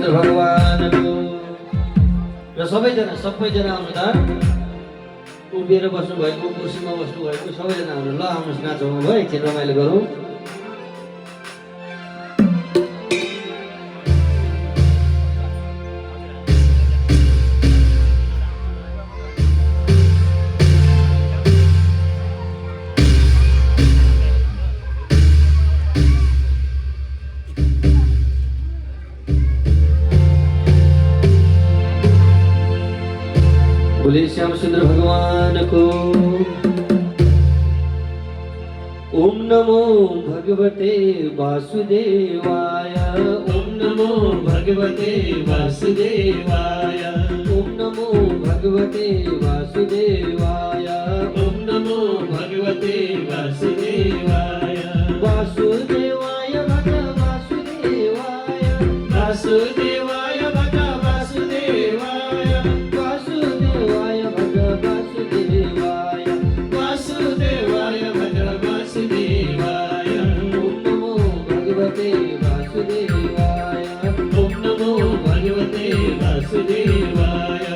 रामचन्द्र भगवानको र सबैजना आउनु त उभिएर बस्नु भएको कुर्सीमा बस्नु भएको सबैजना आउनु ल आउनुहोस् नाचौँ भयो एकछिन रमाइलो गरौँ बोले श्याम सुंदर भगवान को ओम नमो भगवते वासुदेवाय ओम नमो भगवते वासुदेवाय ओम नमो भगवते वासुदेवाय ओम नमो भगवते वासुदेवाय वासुदेवाय भग वासुदेवाय वासुदेवाय भग वासुदेवाय वासुदेवाय भग वासुदेवाय वासुदेवाय भग वासुदेवाय ओम नमो भगवते वासुदेवाय ओम नमो भगवते वासुदेवाय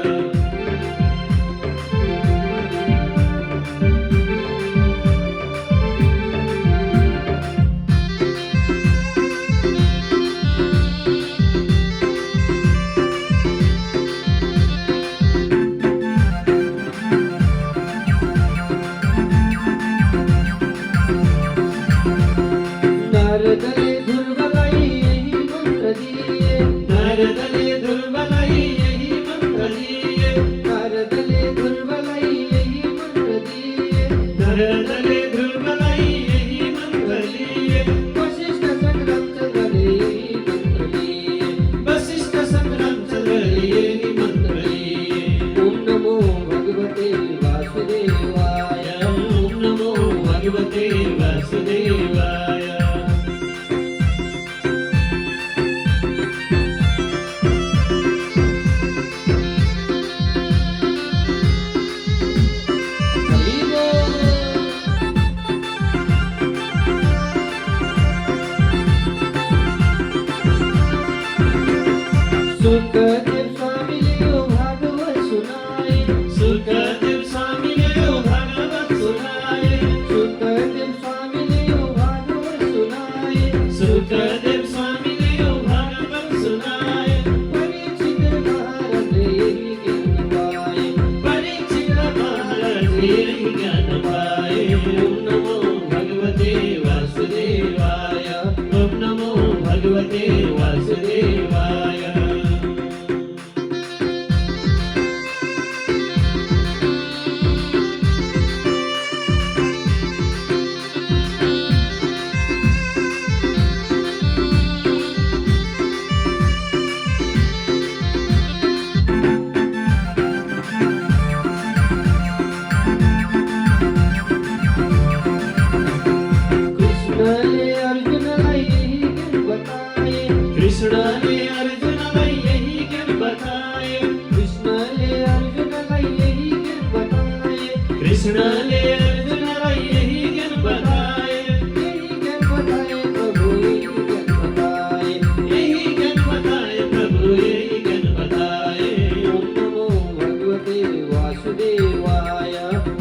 नारदले दुर्बलाई यही मंत्र दिए नारदले दुर्बलाई यही मंत्र दिए नारदले दुर्बलाई यही मंत्र दिए नारदले दुर्बलाई यही मंत्र दिए वशिष्ठ संग्राम चंद्रले यही मंत्र लिए वशिष्ठ संग्राम चंद्रले यही मंत्र लिए ओम नमो भगवते वासुदेवाय ओम नमो भगवते वासुदेवाय सुखदेव स्वामी ले भागवत सुनाए सुखदेव स्वामी ले भागवत सुनाए सुखदेव स्वामी ले भागवत सुनाए सुखदेव स्वामी ले भागवत सुनाए परीक्षित महाराज यही ज्ञान पाए परीक्षित महाराज यही ज्ञान पाए ओम नमो भगवते वासुदेवाय ओम नमो भगवते वासुदेवाय कृष्ण ने अर्जुन लाई यही ज्ञान बताए कृष्ण ने अर्जुन लाई यही ज्ञान बताए कृष्ण ने अर्जुन लाई यही ज्ञान बताए प्रभु यही ज्ञान बताए यही ज्ञान बताए प्रभु यही ज्ञान बताए ओम नमो भगवते वासुदेवाय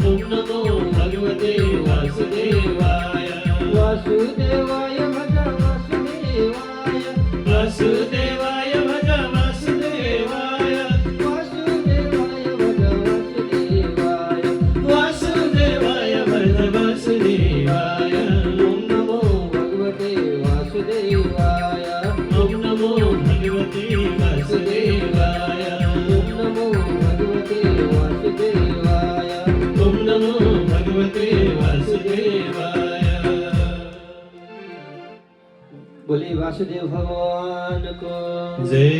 ओम नमो भगवते वासुदेवाय वासुदेवाय भज वासुदेवाय वासुदेवाय भज वासुदेवाय वासुदेवाय भज वासुदेवाय वासुदेवाय भज वासुदेवाय ओम नमो भगवते वासुदेवाय ओम नमो भगवते वासुदेवाय ओम नमो भगवते वासुदेवाय ओम नमो भगवते वासुदेवाय बोले वासुदेव भगवान को जय।